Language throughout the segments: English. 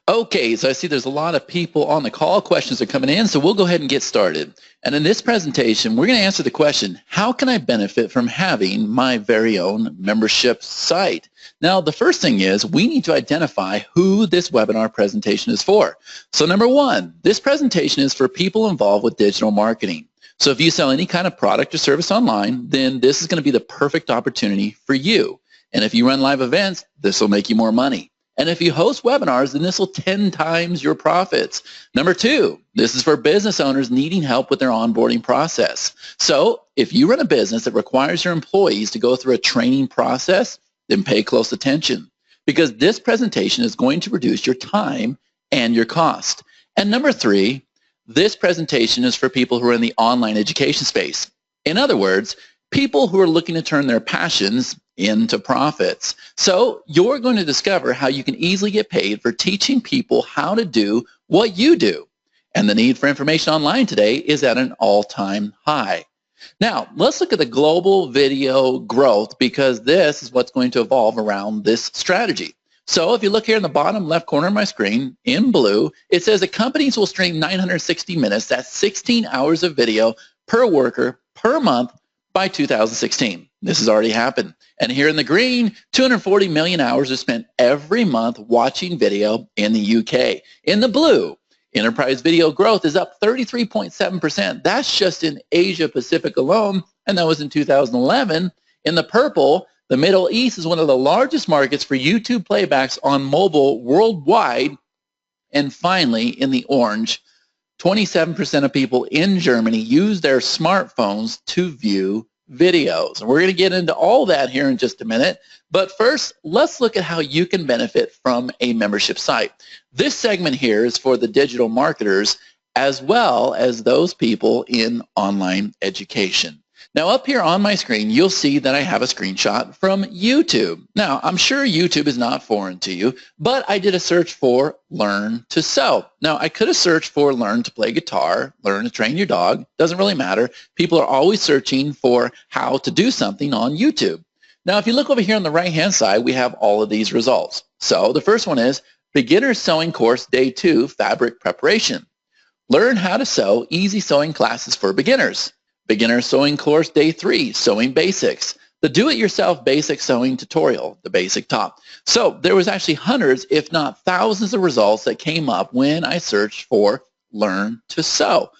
Okay, so I see there's a lot of people on the call. Questions are coming in, so we'll go ahead and get started. And in this presentation, we're going to answer the question, how can I benefit from having my very own membership site? Now, the first thing is we need to identify who this webinar presentation is for. So number one, this presentation is for people involved with digital marketing. So if you sell any kind of product or service online, then this is going to be the perfect opportunity for you. And if you run live events, this will make you more money. And if you host webinars, then this will 10 times your profits. Number two, this is for business owners needing help with their onboarding process. So if you run a business that requires your employees to go through a training process, then pay close attention because this presentation is going to reduce your time and your cost. And number three, this presentation is for people who are in the online education space. In other words, people who are looking to turn their passions into profits. So you're going to discover how you can easily get paid for teaching people how to do what you do. And the need for information online today is at an all-time high. Now, let's look at the global video growth because this is what's going to evolve around this strategy. So if you look here in the bottom left corner of my screen in blue, it says that companies will stream 960 minutes, that's 16 hours of video per worker per month by 2016. This has already happened. And here in the green, 240 million hours are spent every month watching video in the UK. In the blue, enterprise video growth is up 33.7%. That's just in Asia Pacific alone, and that was in 2011. In the purple, the Middle East is one of the largest markets for YouTube playbacks on mobile worldwide. And finally, in the orange, 27% of people in Germany use their smartphones to view videos. And we're going to get into all that here in just a minute. But first, let's look at how you can benefit from a membership site. This segment here is for the digital marketers as well as those people in online education. Now up here on my screen, you'll see that I have a screenshot from YouTube. Now, I'm sure YouTube is not foreign to you, but I did a search for learn to sew. Now, I could have searched for learn to play guitar, learn to train your dog. Doesn't really matter. People are always searching for how to do something on YouTube. Now, if you look over here on the right-hand side, we have all of these results. So the first one is Beginner Sewing Course Day 2 Fabric Preparation. Learn how to sew, easy sewing classes for beginners. Beginner Sewing Course Day 3, Sewing Basics. The Do-It-Yourself Basic Sewing Tutorial, the basic top. So there was actually hundreds, if not thousands of results that came up when I searched for Learn to Sew.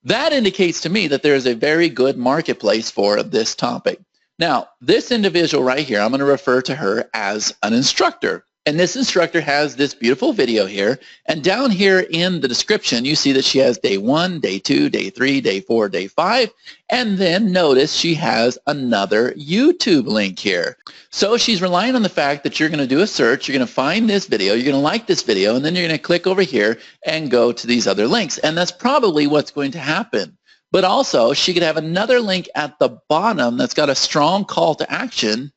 That indicates to me that there is a very good marketplace for this topic. Now, this individual right here, I'm going to refer to her as an instructor. And this instructor has this beautiful video here. And down here in the description, you see that she has day 1, day 2, day 3, day 4, day 5. And then notice she has another YouTube link here. So she's relying on the fact that you're going to do a search, you're going to find this video, you're going to like this video, and then you're going to click over here and go to these other links. And that's probably what's going to happen. But also, she could have another link at the bottom that's got a strong call to action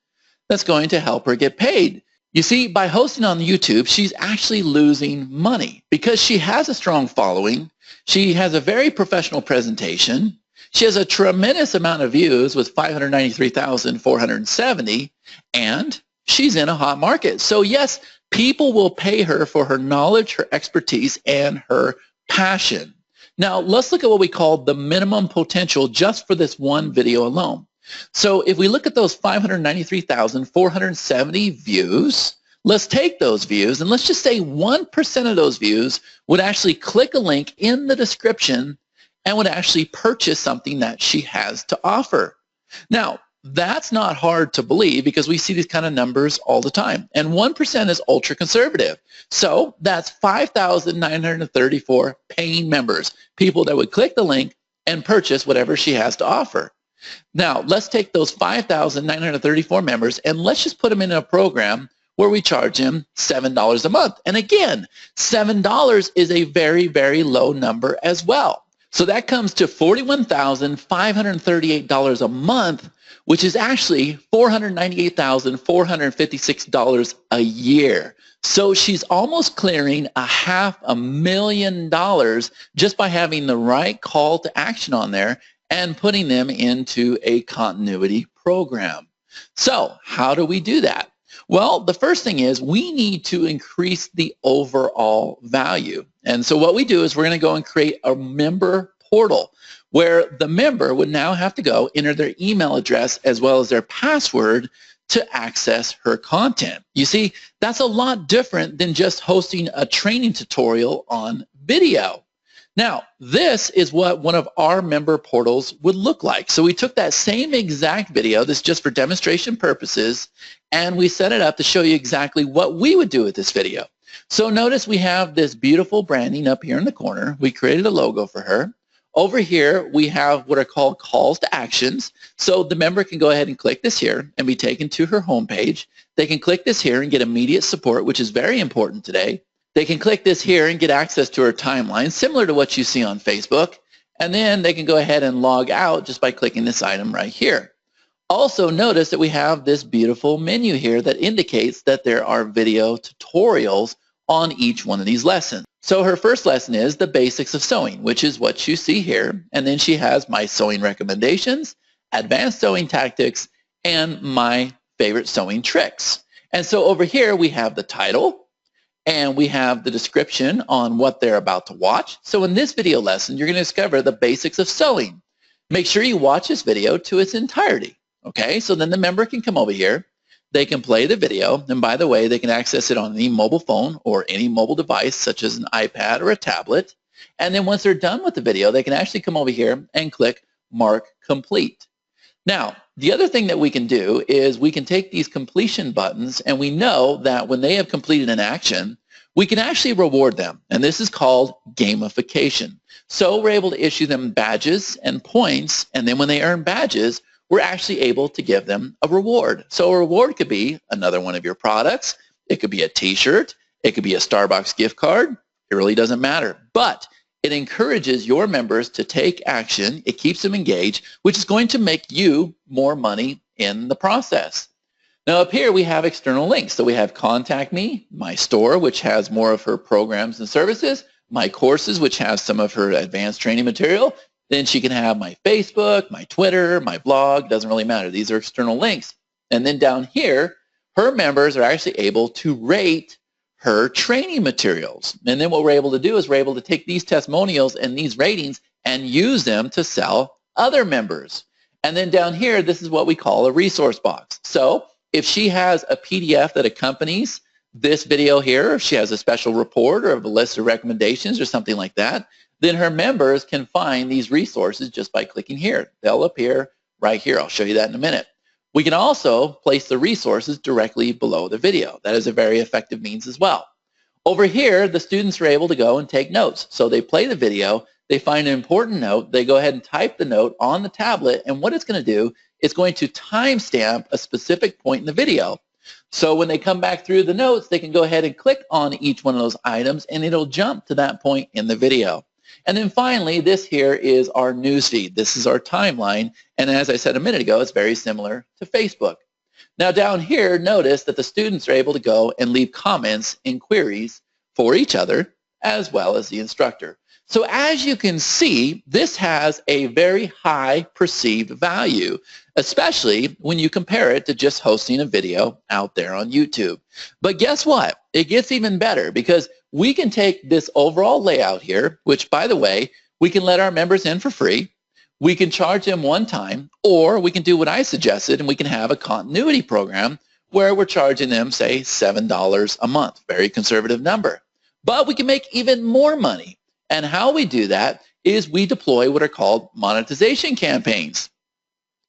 that's going to help her get paid. You see, by hosting on YouTube, she's actually losing money because she has a strong following. She has a very professional presentation. She has a tremendous amount of views with 593,470, and she's in a hot market. So yes, people will pay her for her knowledge, her expertise, and her passion. Now, let's look at what we call the minimum potential just for this one video alone. So if we look at those 593,470 views, let's take those views and let's just say 1% of those views would actually click a link in the description and would actually purchase something that she has to offer. Now, that's not hard to believe because we see these kind of numbers all the time. And 1% is ultra conservative. So that's 5,934 paying members, people that would click the link and purchase whatever she has to offer. Now, let's take those 5,934 members and let's just put them in a program where we charge them $7 a month. And again, $7 is a very, very low number as well. So that comes to $41,538 a month, which is actually $498,456 a year. So she's almost clearing $500,000 just by having the right call to action on there and putting them into a continuity program. So how do we do that? Well, the first thing is we need to increase the overall value. And so what we do is we're going to go and create a member portal where the member would now have to go enter their email address as well as their password to access her content. You see, that's a lot different than just hosting a training tutorial on video. Now, this is what one of our member portals would look like. So we took that same exact video, this is just for demonstration purposes, and we set it up to show you exactly what we would do with this video. So notice we have this beautiful branding up here in the corner. We created a logo for her. Over here, we have what are called calls to actions. So the member can go ahead and click this here and be taken to her homepage. They can click this here and get immediate support, which is very important today. They can click this here and get access to her timeline, similar to what you see on Facebook. And then they can go ahead and log out just by clicking this item right here. Also notice that we have this beautiful menu here that indicates that there are video tutorials on each one of these lessons. So her first lesson is the basics of sewing, which is what you see here. And then she has my sewing recommendations, advanced sewing tactics, and my favorite sewing tricks. And so over here we have the title and we have the description on what they're about to watch. So in this video lesson, you're going to discover the basics of sewing. Make sure you watch this video to its entirety. Okay, so then the member can come over here. They can play the video, and by the way, they can access it on any mobile phone or any mobile device, such as an iPad or a tablet. And then once they're done with the video, they can actually come over here and click Mark Complete. Now, the other thing that we can do is we can take these completion buttons, and we know that when they have completed an action, we can actually reward them, and this is called gamification. So we're able to issue them badges and points, and then when they earn badges, we're actually able to give them a reward. So a reward could be another one of your products. It could be a t-shirt. It could be a Starbucks gift card. It really doesn't matter. But it encourages your members to take action. It keeps them engaged, which is going to make you more money in the process. Now up here we have external links. So we have Contact Me, my store, which has more of her programs and services, my courses, which has some of her advanced training material. Then she can have my Facebook, my Twitter, my blog, doesn't really matter. These are external links. And then down here, her members are actually able to rate her training materials. And then what we're able to do is we're able to take these testimonials and these ratings and use them to sell other members. And then down here, this is what we call a resource box. So if she has a PDF that accompanies this video here, if she has a special report or a list of recommendations or something like that, then her members can find these resources just by clicking here. They'll appear right here. I'll show you that in a minute. We can also place the resources directly below the video. That is a very effective means as well. Over here, the students are able to go and take notes. So they play the video, they find an important note, they go ahead and type the note on the tablet, and what it's going to do, it's going to timestamp a specific point in the video. So when they come back through the notes, they can go ahead and click on each one of those items, and it'll jump to that point in the video. And then finally, this here is our newsfeed. This is our timeline. And as I said a minute ago, it's very similar to Facebook. Now down here, notice that the students are able to go and leave comments and queries for each other as well as the instructor. So as you can see, this has a very high perceived value, especially when you compare it to just hosting a video out there on YouTube. But guess what? It gets even better because we can take this overall layout here, which by the way, we can let our members in for free. We can charge them one time, or we can do what I suggested and we can have a continuity program where we're charging them, say, $7 a month, very conservative number. But we can make even more money. And how we do that is we deploy what are called monetization campaigns.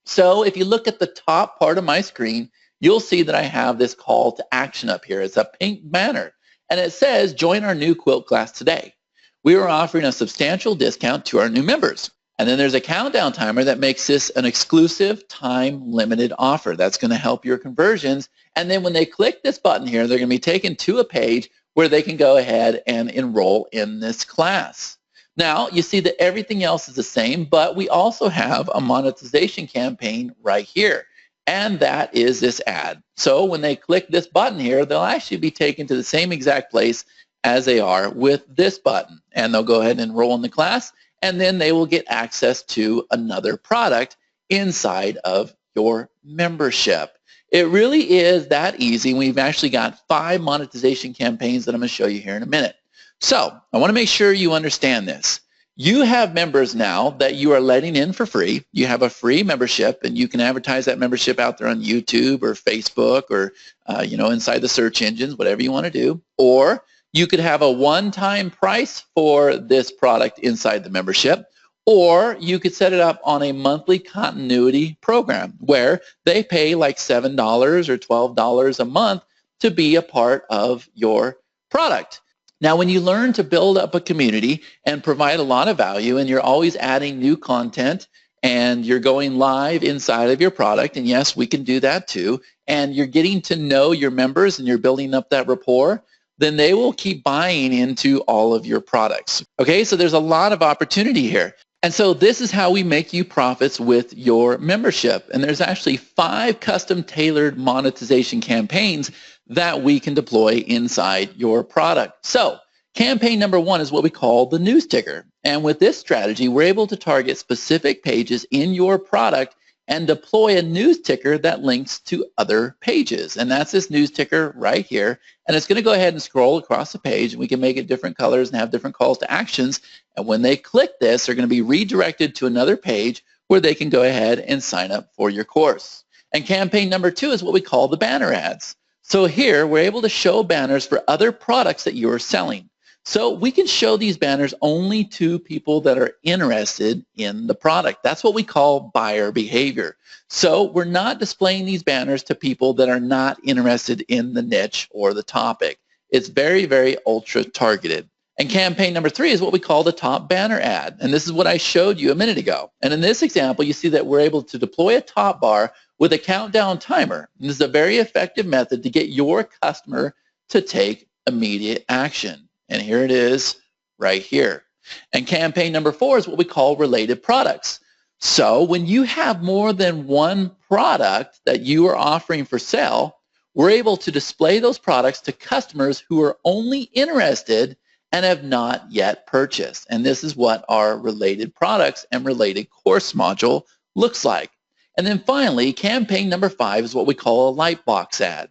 So if you look at the top part of my screen, you'll see that I have this call to action up here. It's a pink banner, and it says, join our new quilt class today. We are offering a substantial discount to our new members. And then there's a countdown timer that makes this an exclusive time-limited offer. That's going to help your conversions. And then when they click this button here, they're going to be taken to a page where they can go ahead and enroll in this class. Now, you see that everything else is the same, but we also have a monetization campaign right here, and that is this ad. So when they click this button here, they'll actually be taken to the same exact place as they are with this button, and they'll go ahead and enroll in the class, and then they will get access to another product inside of your membership. It really is that easy. We've actually got 5 monetization campaigns that I'm going to show you here in a minute. So I want to make sure you understand this. You have members now that you are letting in for free. You have a free membership, and you can advertise that membership out there on YouTube or Facebook or inside the search engines, whatever you want to do. Or you could have a one-time price for this product inside the membership. Or you could set it up on a monthly continuity program where they pay like $7 or $12 a month to be a part of your product. Now, when you learn to build up a community and provide a lot of value, and you're always adding new content, and you're going live inside of your product, and yes, we can do that too, and you're getting to know your members and you're building up that rapport, then they will keep buying into all of your products. Okay, so there's a lot of opportunity here. And so this is how we make you profits with your membership. And there's actually 5 custom tailored monetization campaigns that we can deploy inside your product. So campaign number 1 is what we call the news ticker. And with this strategy, we're able to target specific pages in your product and deploy a news ticker that links to other pages. And that's this news ticker right here. And it's going to go ahead and scroll across the page, and we can make it different colors and have different calls to actions. And when they click this, they're going to be redirected to another page where they can go ahead and sign up for your course. And campaign number 2 is what we call the banner ads. So here, we're able to show banners for other products that you're selling. So we can show these banners only to people that are interested in the product. That's what we call buyer behavior. So we're not displaying these banners to people that are not interested in the niche or the topic. It's very, very ultra targeted. And campaign number 3 is what we call the top banner ad. And this is what I showed you a minute ago. And in this example, you see that we're able to deploy a top bar with a countdown timer. And this is a very effective method to get your customer to take immediate action. And here it is right here. And campaign number 4 is what we call related products. So when you have more than one product that you are offering for sale, we're able to display those products to customers who are only interested and have not yet purchased. And this is what our related products and related course module looks like. And then finally, campaign number 5 is what we call a light box ad.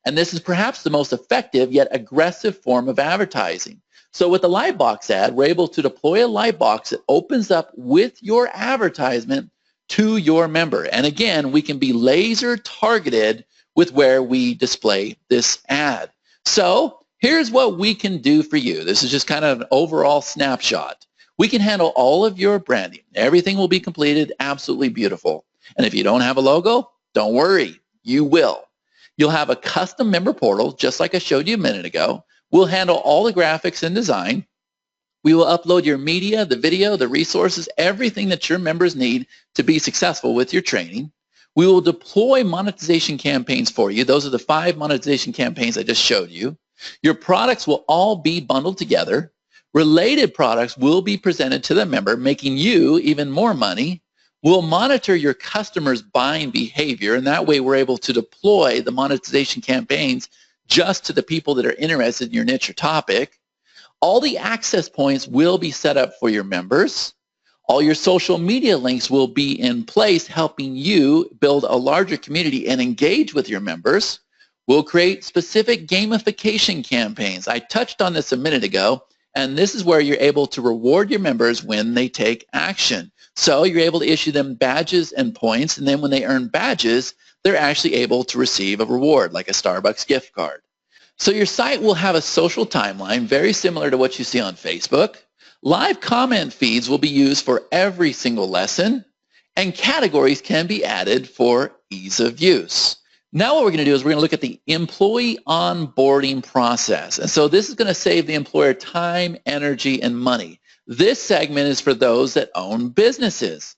And this is perhaps the most effective yet aggressive form of advertising. So with the light box ad, we're able to deploy a light box that opens up with your advertisement to your member. And again, we can be laser targeted with where we display this ad. So here's what we can do for you. This is just kind of an overall snapshot. We can handle all of your branding. Everything will be completed absolutely beautiful. And if you don't have a logo, don't worry, you will. You'll have a custom member portal, just like I showed you a minute ago. We'll handle all the graphics and design. We will upload your media, the video, the resources, everything that your members need to be successful with your training. We will deploy monetization campaigns for you. Those are the 5 monetization campaigns I just showed you. Your products will all be bundled together. Related products will be presented to the member, making you even more money. We'll monitor your customers' buying behavior, and that way we're able to deploy the monetization campaigns just to the people that are interested in your niche or topic. All the access points will be set up for your members. All your social media links will be in place, helping you build a larger community and engage with your members. We'll create specific gamification campaigns. I touched on this a minute ago, and this is where you're able to reward your members when they take action. So you're able to issue them badges and points, and then when they earn badges, they're actually able to receive a reward, like a Starbucks gift card. So your site will have a social timeline, very similar to what you see on Facebook. Live comment feeds will be used for every single lesson, and categories can be added for ease of use. Now what we're going to do is we're going to look at the employee onboarding process. And so this is going to save the employer time, energy, and money. This segment is for those that own businesses.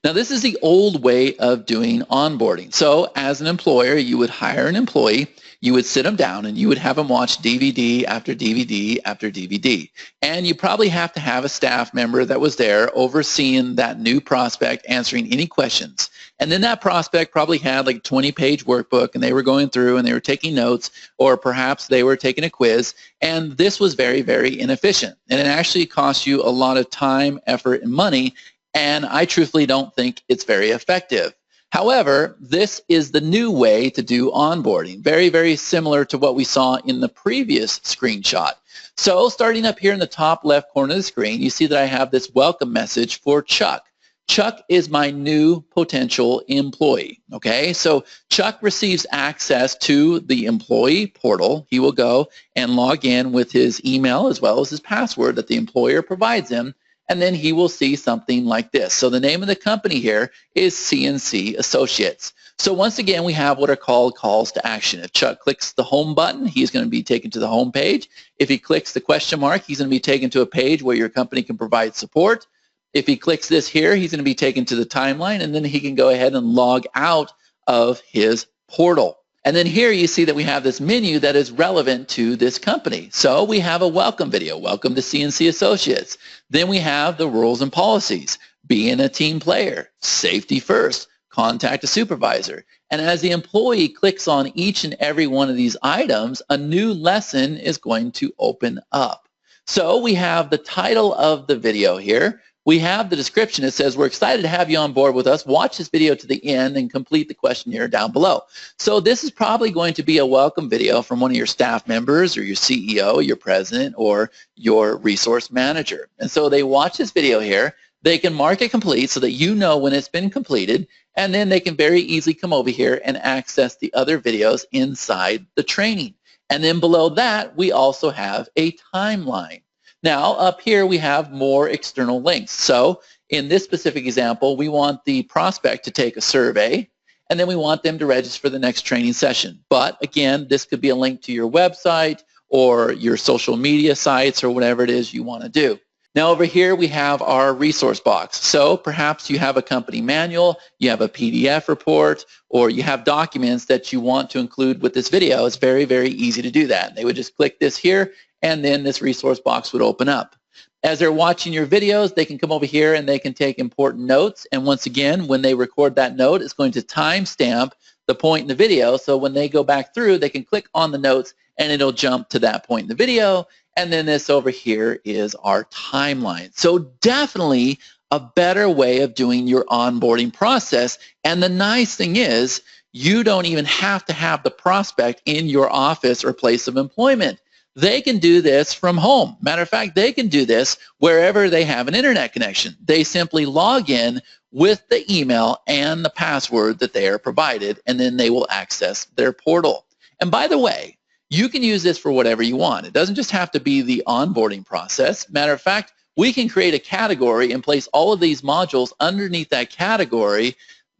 Now this is the old way of doing onboarding. So as an employer, you would hire an employee, you would sit them down, and you would have them watch DVD after DVD after DVD. And you probably have to have a staff member that was there overseeing that new prospect, answering any questions. And then that prospect probably had like a 20-page workbook, and they were going through and they were taking notes, or perhaps they were taking a quiz. And this was very, very inefficient. And it actually costs you a lot of time, effort, and money. And I truthfully don't think it's very effective. However, this is the new way to do onboarding, very, very similar to what we saw in the previous screenshot. So starting up here in the top left corner of the screen, you see that I have this welcome message for Chuck. Chuck is my new potential employee, okay? So Chuck receives access to the employee portal. He will go and log in with his email as well as his password that the employer provides him, and then he will see something like this. So the name of the company here is CNC Associates. So once again, we have what are called calls to action. If Chuck clicks the home button, he's going to be taken to the home page. If he clicks the question mark, he's going to be taken to a page where your company can provide support. If he clicks this here, he's going to be taken to the timeline, and then he can go ahead and log out of his portal. And then here you see that we have this menu that is relevant to this company. So we have a welcome video, welcome to CNC Associates. Then we have the rules and policies, being a team player, safety first, contact a supervisor. And as the employee clicks on each and every one of these items, a new lesson is going to open up. So we have the title of the video here. We have the description. It says, we're excited to have you on board with us. Watch this video to the end and complete the questionnaire down below. So this is probably going to be a welcome video from one of your staff members or your CEO, your president, or your resource manager. And so they watch this video here. They can mark it complete so that you know when it's been completed, and then they can very easily come over here and access the other videos inside the training. And then below that, we also have a timeline. Now, up here, we have more external links. So in this specific example, we want the prospect to take a survey, and then we want them to register for the next training session. But again, this could be a link to your website or your social media sites or whatever it is you want to do. Now over here, we have our resource box. So perhaps you have a company manual, you have a PDF report, or you have documents that you want to include with this video. It's very, very easy to do that. They would just click this here, and then this resource box would open up. As they're watching your videos, they can come over here and they can take important notes. And once again, when they record that note, it's going to timestamp the point in the video. So when they go back through, they can click on the notes and it'll jump to that point in the video. And then this over here is our timeline. So definitely a better way of doing your onboarding process. And the nice thing is you don't even have to have the prospect in your office or place of employment. They can do this from home. Matter of fact, they can do this wherever they have an internet connection. They simply log in with the email and the password that they are provided, and then they will access their portal. And by the way, you can use this for whatever you want. It doesn't just have to be the onboarding process. Matter of fact, we can create a category and place all of these modules underneath that category,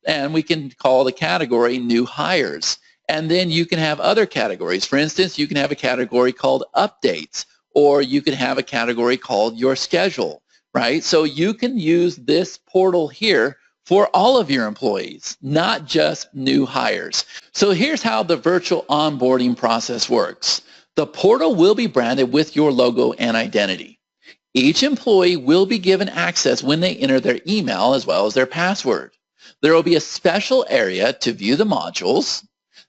and we can call the category new hires. And then you can have other categories. For instance, you can have a category called updates, or you can have a category called your schedule, right? So you can use this portal here for all of your employees, not just new hires. So here's how the virtual onboarding process works. The portal will be branded with your logo and identity. Each employee will be given access when they enter their email as well as their password. There will be a special area to view the modules.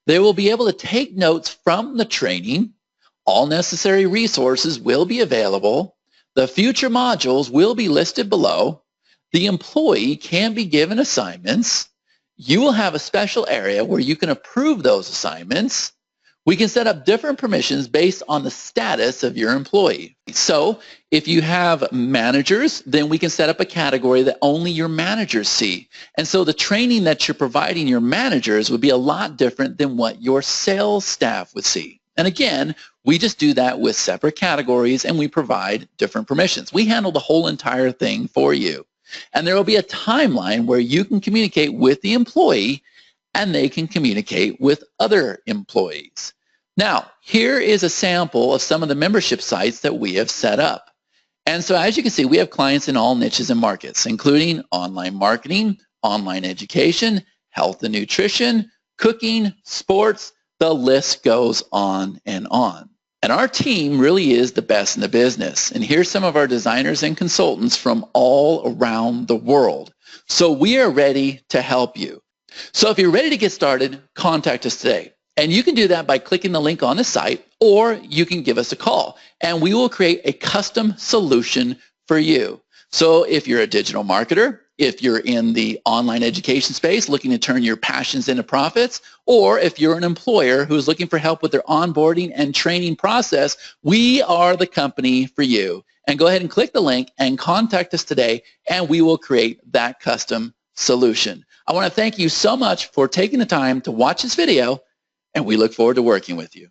They will be able to take notes from the training. All necessary resources will be available. The future modules will be listed below. The employee can be given assignments. You will have a special area where you can approve those assignments. We can set up different permissions based on the status of your employee. So if you have managers, then we can set up a category that only your managers see. And so the training that you're providing your managers would be a lot different than what your sales staff would see. And again, we just do that with separate categories and we provide different permissions. We handle the whole entire thing for you. And there will be a timeline where you can communicate with the employee and they can communicate with other employees. Now, here is a sample of some of the membership sites that we have set up. And so as you can see, we have clients in all niches and markets, including online marketing, online education, health and nutrition, cooking, sports, the list goes on and on. And our team really is the best in the business. And here's some of our designers and consultants from all around the world. So we are ready to help you. So if you're ready to get started, contact us today. And you can do that by clicking the link on the site, or you can give us a call, and we will create a custom solution for you. So if you're a digital marketer, If you're in the online education space looking to turn your passions into profits, or if you're an employer who's looking for help with their onboarding and training process, we are the company for you. And go ahead and click the link and contact us today, and we will create that custom solution. I want to thank you so much for taking the time to watch this video, and we look forward to working with you.